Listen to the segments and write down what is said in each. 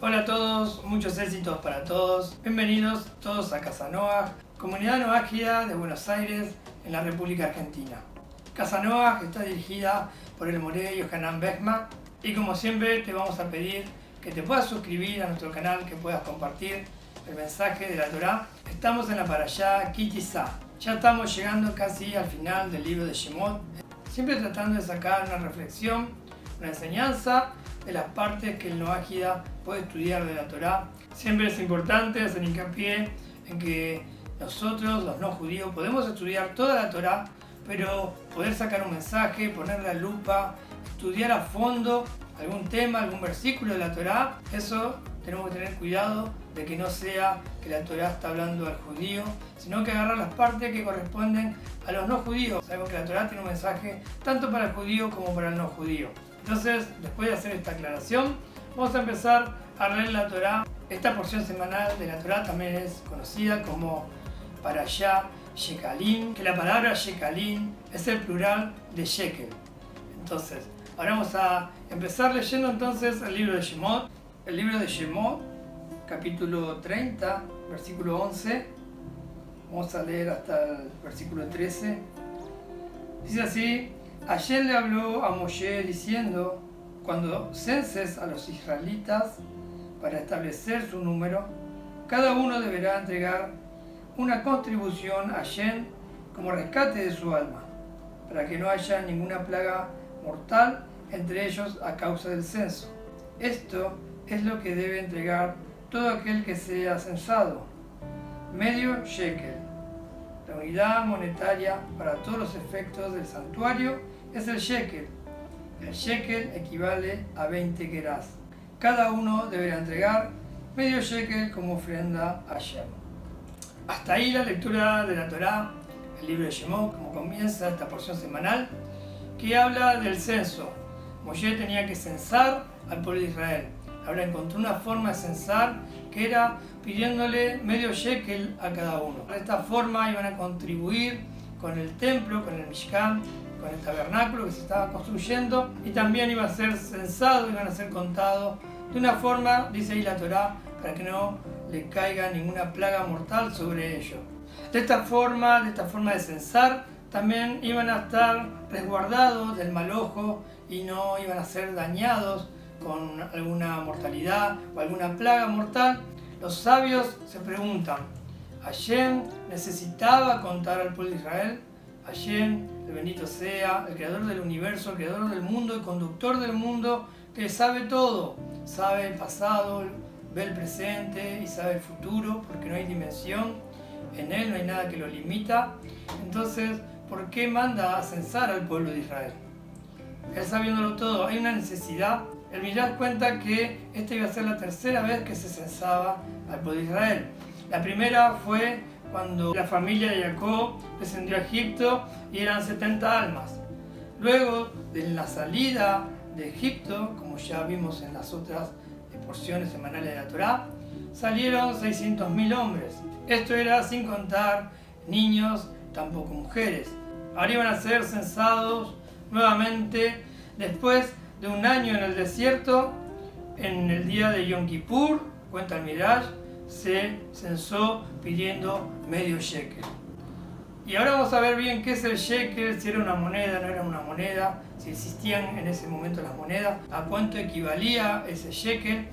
Hola a todos, muchos éxitos para todos. Bienvenidos todos a Casa Noaj, comunidad noágida de Buenos Aires, en la República Argentina. Casa Noaj está dirigida por el Moré Yohanan Bechma y como siempre te vamos a pedir que te puedas suscribir a nuestro canal, que puedas compartir el mensaje de la Torá. Estamos en la Parashá Ki Tisa. Ya estamos llegando casi al final del libro de Shemot, siempre tratando de sacar una reflexión, una enseñanza de las partes que el noágida puede estudiar de la Torá. Siempre es importante hacer hincapié en que nosotros, los no judíos, podemos estudiar toda la Torá, pero poder sacar un mensaje, poner la lupa, estudiar a fondo algún tema, algún versículo de la Torá, eso tenemos que tener cuidado de que no sea que la Torá está hablando al judío, sino que agarrar las partes que corresponden a los no judíos. Sabemos que la Torá tiene un mensaje tanto para el judío como para el no judío. Entonces, después de hacer esta aclaración, vamos a empezar a leer la Torá. Esta porción semanal de la Torá también es conocida como Parashá Shekalim, que la palabra Shekalim es el plural de Shekel. Entonces, ahora vamos a empezar leyendo entonces el libro de Shemot. El libro de Shemot, capítulo 30, versículo 11. Vamos a leer hasta el versículo 13. Dice así: Hashem le habló a Moshe diciendo: cuando censes a los israelitas para establecer su número, cada uno deberá entregar una contribución a Hashem como rescate de su alma, para que no haya ninguna plaga mortal entre ellos a causa del censo. Esto es lo que debe entregar todo aquel que sea censado: medio shekel. La unidad monetaria para todos los efectos del santuario es el shekel. El shekel equivale a 20 gerás. Cada uno deberá entregar medio shekel como ofrenda a Hashem. Hasta ahí la lectura de la Torá, el libro de Shemot, como comienza esta porción semanal, que habla del censo. Moshe tenía que censar al pueblo de Israel. Ahora encontró una forma de censar que era pidiéndole medio shekel a cada uno. De esta forma iban a contribuir con el templo, con el Mishkan, con el tabernáculo que se estaba construyendo, y también iba a ser censado, iban a ser contados de una forma, dice ahí la Torá, para que no le caiga ninguna plaga mortal sobre ellos. De esta forma de censar, también iban a estar resguardados del mal ojo y no iban a ser dañados con alguna mortalidad o alguna plaga mortal. Los sabios se preguntan: ¿Hashem necesitaba contar al pueblo de Israel? Hashem, el bendito sea, el creador del universo, el creador del mundo, el conductor del mundo, que sabe todo, sabe el pasado, ve el presente y sabe el futuro, porque no hay dimensión en él, no hay nada que lo limita. Entonces, ¿por qué manda a censar al pueblo de Israel? Él sabiéndolo todo, hay una necesidad. El Midrash cuenta que esta iba a ser la tercera vez que se censaba al pueblo de Israel. La primera fue cuando la familia de Jacob descendió a Egipto y eran 70 almas. Luego de la salida de Egipto, como ya vimos en las otras porciones semanales de la Torá, salieron 600.000 hombres. Esto era sin contar niños, tampoco mujeres. Ahora iban a ser censados nuevamente después de un año en el desierto. En el día de Yom Kippur, cuenta el Midrash, se censó pidiendo medio shekel. Y ahora vamos a ver bien qué es el shekel, si era una moneda, no era una moneda, si existían en ese momento las monedas, a cuánto equivalía ese shekel.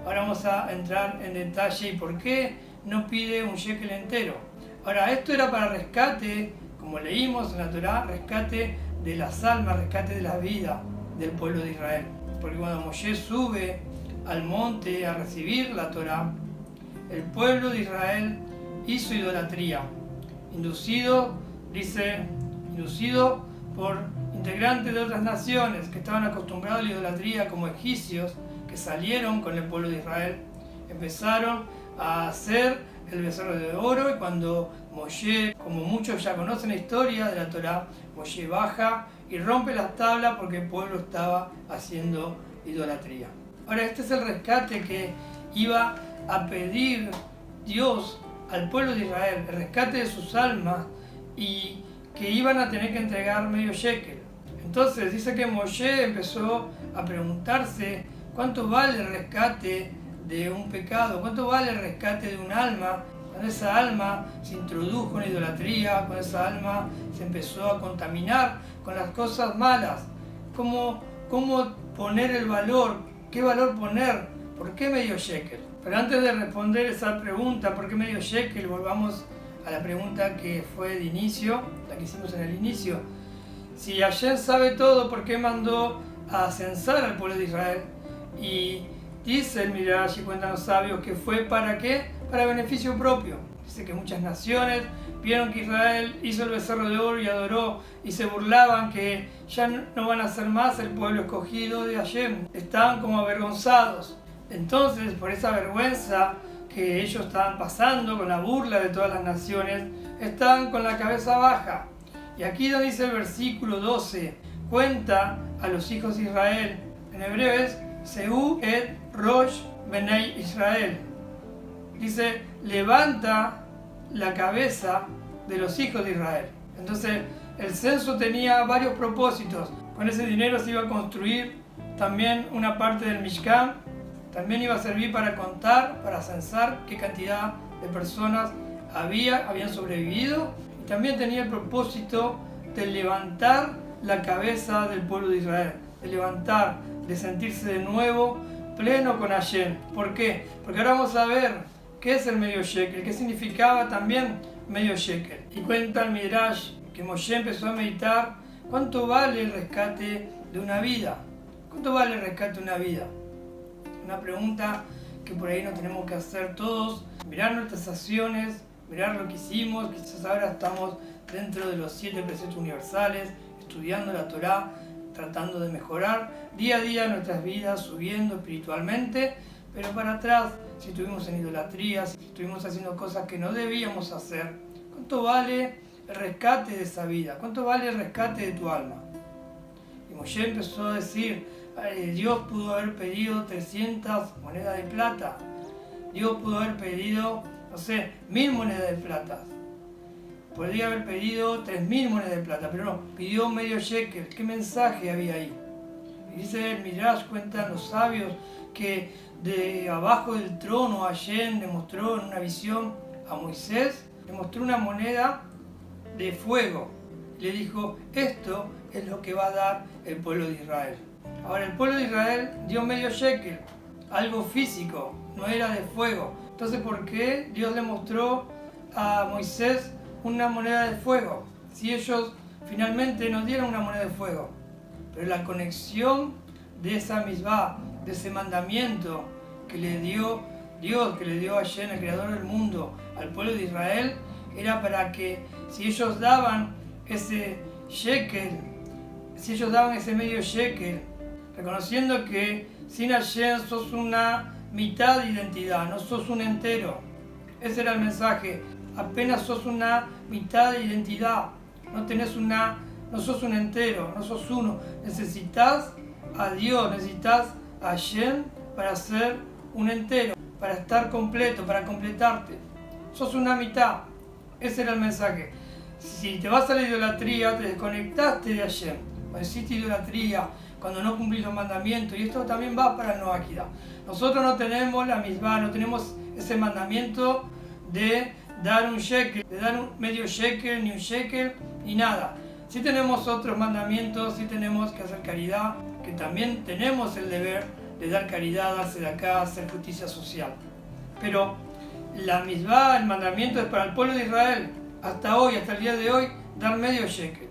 Ahora vamos a entrar en detalle y por qué no pide un shekel entero. Ahora, esto era para rescate, como leímos en la Torá, rescate de las almas, rescate de la vida del pueblo de Israel. Porque cuando Moshe sube al monte a recibir la Torá, el pueblo de Israel hizo idolatría, inducido por integrantes de otras naciones que estaban acostumbrados a la idolatría, como egipcios, que salieron con el pueblo de Israel. Empezaron a hacer el becerro de oro, y cuando Moshe, como muchos ya conocen la historia de la Torá, Moshe baja y rompe las tablas porque el pueblo estaba haciendo idolatría. Ahora, este es el rescate que iba a pedir Dios al pueblo de Israel, el rescate de sus almas, y que iban a tener que entregar medio shekel. Entonces dice que Moshe empezó a preguntarse cuánto vale el rescate de un pecado? ¿Cuánto vale el rescate de un alma? Cuando esa alma se introdujo en idolatría, cuando esa alma se empezó a contaminar con las cosas malas. ¿Cómo poner el valor? ¿Qué valor poner? ¿Por qué medio shekel? Pero antes de responder esa pregunta, ¿por qué medio shekel? Volvamos a la pregunta que fue de inicio, la que hicimos en el inicio. Si Hashem sabe todo, ¿por qué mandó a censar al pueblo de Israel? Y dice el Midrash y cuentan los sabios que fue ¿para qué? Para beneficio propio. Dice que muchas naciones vieron que Israel hizo el becerro de oro y adoró y se burlaban que ya no van a ser más el pueblo escogido de Hashem. Estaban como avergonzados. Entonces, por esa vergüenza que ellos estaban pasando, con la burla de todas las naciones, estaban con la cabeza baja. Y aquí donde dice el versículo 12, cuenta a los hijos de Israel. En hebreo es Seu et Rosh Benei Israel. Dice, levanta la cabeza de los hijos de Israel. Entonces, el censo tenía varios propósitos. Con ese dinero se iba a construir también una parte del Mishkan. También iba a servir para contar, para censar qué cantidad de personas habían sobrevivido. Y también tenía el propósito de levantar la cabeza del pueblo de Israel. De levantar, de sentirse de nuevo pleno con Hashem. ¿Por qué? Porque ahora vamos a ver qué es el medio shekel, qué significaba también medio shekel. Y cuenta el Midrash que Moshe empezó a meditar cuánto vale el rescate de una vida. ¿Cuánto vale el rescate de una vida? Una pregunta que por ahí nos tenemos que hacer todos, mirar nuestras acciones, mirar lo que hicimos. Quizás ahora estamos dentro de los 7 preceptos universales, estudiando la Torá, tratando de mejorar día a día nuestras vidas, subiendo espiritualmente, pero para atrás, si estuvimos en idolatría, si estuvimos haciendo cosas que no debíamos hacer, ¿cuánto vale el rescate de esa vida? ¿Cuánto vale el rescate de tu alma? Y Moshe empezó a decir, Dios pudo haber pedido 300 monedas de plata, Dios pudo haber pedido, 1000 monedas de plata, podría haber pedido 3000 monedas de plata, pero no, pidió medio shekel. ¿Qué mensaje había ahí? Y dice el Midrash, cuentan los sabios, que de abajo del trono Hashem le mostró en una visión a Moisés, le mostró una moneda de fuego. Le dijo, esto es lo que va a dar el pueblo de Israel. Ahora, el pueblo de Israel dio medio shekel, algo físico, no era de fuego. Entonces, ¿por qué Dios le mostró a Moisés una moneda de fuego? Si ellos finalmente nos dieron una moneda de fuego. Pero la conexión de esa misbah, de ese mandamiento que le dio Dios, que le dio a Hashem, el creador del mundo, al pueblo de Israel, era para que si ellos daban ese shekel, si ellos daban ese medio shekel, reconociendo que sin Hashem sos una mitad de identidad, no sos un entero. Ese era el mensaje. Apenas sos una mitad de identidad, no sos un entero, no sos uno. Necesitas a Dios, necesitas a Hashem para ser un entero, para estar completo, para completarte. Sos una mitad. Ese era el mensaje. Si te vas a la idolatría, te desconectaste de Hashem. Cuando hiciste idolatría, cuando no cumplís los mandamientos, y esto también va para el Noa Kiddush. Nosotros no tenemos la misma, no tenemos ese mandamiento de dar un shekel, de dar un medio shekel, ni un shekel, ni nada. Sí tenemos otros mandamientos, sí tenemos que hacer caridad, que también tenemos el deber de dar caridad, darse de acá, hacer justicia social. Pero la misma, el mandamiento es para el pueblo de Israel, hasta hoy, hasta el día de hoy, dar medio shekel.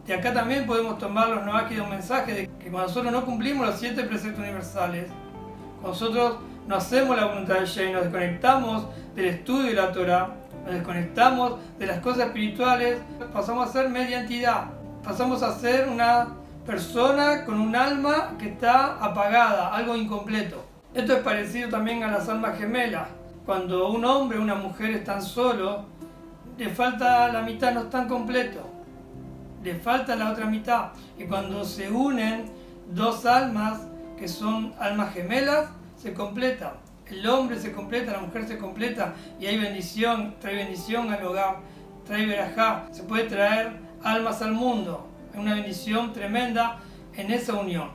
De acá también podemos tomar los Noa Kiddush un mensaje de que cuando nosotros no cumplimos los 7 preceptos universales, cuando nosotros no hacemos la voluntad de Hashem, nos desconectamos del estudio de la Torah, nos desconectamos de las cosas espirituales, pasamos a ser media entidad, pasamos a ser una persona con un alma que está apagada, algo incompleto. Esto es parecido también a las almas gemelas. Cuando un hombre o una mujer están solos, le falta la mitad, no están completos, le falta la otra mitad. Y cuando se unen dos almas que son almas gemelas, se completa. El hombre se completa, la mujer se completa y hay bendición, trae bendición al hogar, trae verajá, se puede traer almas al mundo. Hay una bendición tremenda en esa unión.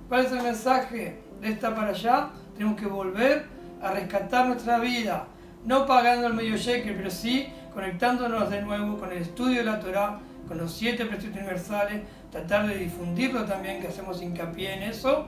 ¿Cuál es el mensaje de esta para allá? Tenemos que volver a rescatar nuestra vida, no pagando el medio shekel, pero sí conectándonos de nuevo con el estudio de la Torá, con los 7 preceptos universales, tratar de difundirlo también, que hacemos hincapié en eso,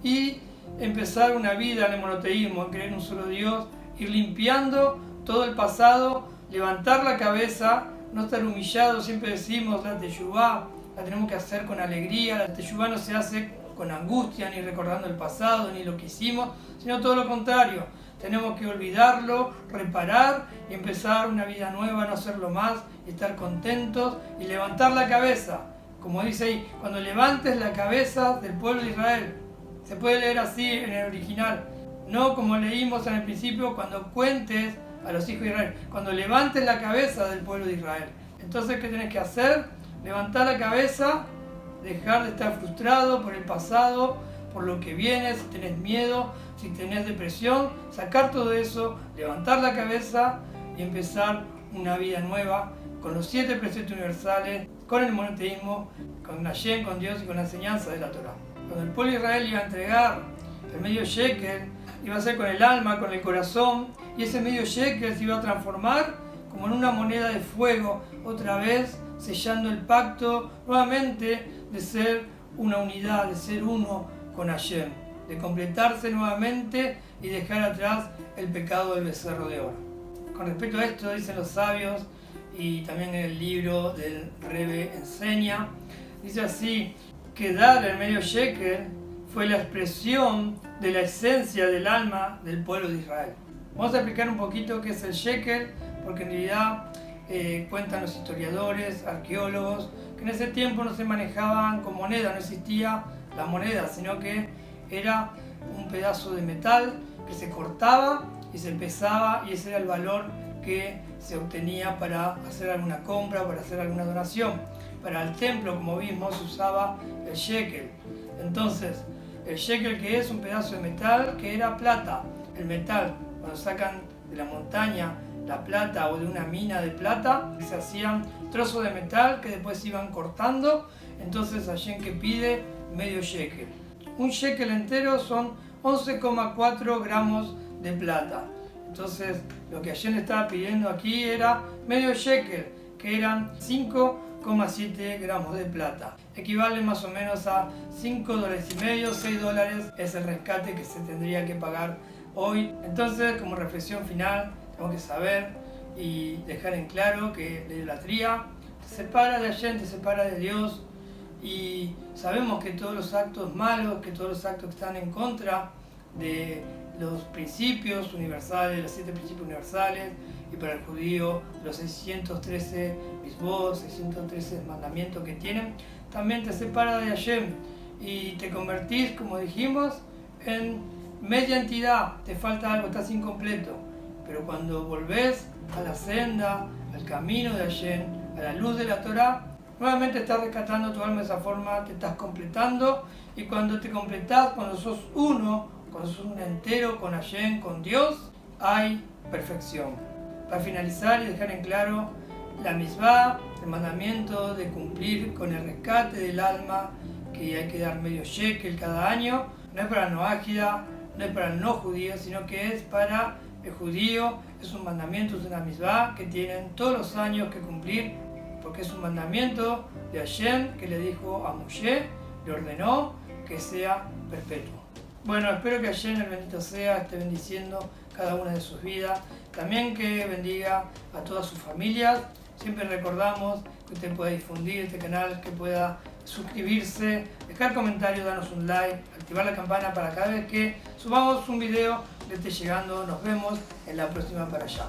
y empezar una vida en el monoteísmo, en creer en un solo Dios, ir limpiando todo el pasado, levantar la cabeza, no estar humillado. Siempre decimos la teshuvá la tenemos que hacer con alegría. La teshuvá no se hace con angustia, ni recordando el pasado, ni lo que hicimos, sino todo lo contrario. Tenemos que olvidarlo, reparar y empezar una vida nueva, no hacerlo más, y estar contentos y levantar la cabeza. Como dice ahí, cuando levantes la cabeza del pueblo de Israel. Se puede leer así en el original. No como leímos en el principio, cuando cuentes a los hijos de Israel. Cuando levantes la cabeza del pueblo de Israel. Entonces, ¿qué tenés que hacer? Levantar la cabeza, dejar de estar frustrado por el pasado, por lo que viene, si tenés miedo, si tenés depresión, sacar todo eso, levantar la cabeza y empezar una vida nueva con los 7 preceptos universales, con el monoteísmo, con Hashem, con Dios y con la enseñanza de la Torá. Cuando el pueblo de Israel iba a entregar el medio shekel, iba a ser con el alma, con el corazón, y ese medio shekel se iba a transformar como en una moneda de fuego, otra vez sellando el pacto nuevamente de ser una unidad, de ser uno con Hashem, de completarse nuevamente y dejar atrás el pecado del becerro de oro. Con respecto a esto dicen los sabios, y también en el libro del Rebbe enseña, dice así, que dar el medio shekel fue la expresión de la esencia del alma del pueblo de Israel. Vamos a explicar un poquito qué es el shekel, porque en realidad cuentan los historiadores, arqueólogos, que en ese tiempo no se manejaban con moneda, no existía la moneda, sino que era un pedazo de metal que se cortaba y se pesaba, y ese era el valor que se obtenía para hacer alguna compra, para hacer alguna donación. Para el templo, como vimos, se usaba el shekel. Entonces, el shekel, que es un pedazo de metal que era plata. El metal, cuando sacan de la montaña la plata o de una mina de plata, se hacían trozos de metal que después iban cortando. Entonces, Hashem que pide medio shekel. Un shekel entero son 11,4 gramos de plata. Entonces, lo que Hashem le estaba pidiendo aquí era medio shekel, que eran 5,7 gramos de plata. Equivale más o menos a $5,50, $6 es el rescate que se tendría que pagar hoy. Entonces, como reflexión final, tenemos que saber y dejar en claro que la idolatría te separa de Hashem, te separa de Dios, y sabemos que todos los actos malos, que todos los actos que están en contra de los principios universales, los 7 principios universales, y para el judío los 613 mitzvot, 613 mandamientos que tienen, también te separa de Hashem y te convertís, como dijimos, en media entidad. Te falta algo, estás incompleto. Pero cuando volvés a la senda, al camino de Hashem, a la luz de la Torá, nuevamente estás rescatando tu alma de esa forma, te estás completando, y cuando te completás, cuando sos uno, cuando sos un entero con Hashem, con Dios, hay perfección. Para finalizar y dejar en claro, la misvá, el mandamiento de cumplir con el rescate del alma, que hay que dar medio shekel cada año, no es para el no ágida, no es para el no judío, sino que es para el judío. Es un mandamiento, es una misvá que tienen todos los años que cumplir, porque es un mandamiento de Hashem que le dijo a Moshe, le ordenó que sea perpetuo. Bueno, espero que Hashem, el bendito sea, esté bendiciendo cada una de sus vidas. También que bendiga a todas sus familias. Siempre recordamos que usted pueda difundir este canal, que pueda suscribirse, dejar comentarios, darnos un like, activar la campana para cada vez que subamos un video le esté llegando. Nos vemos en la próxima para allá.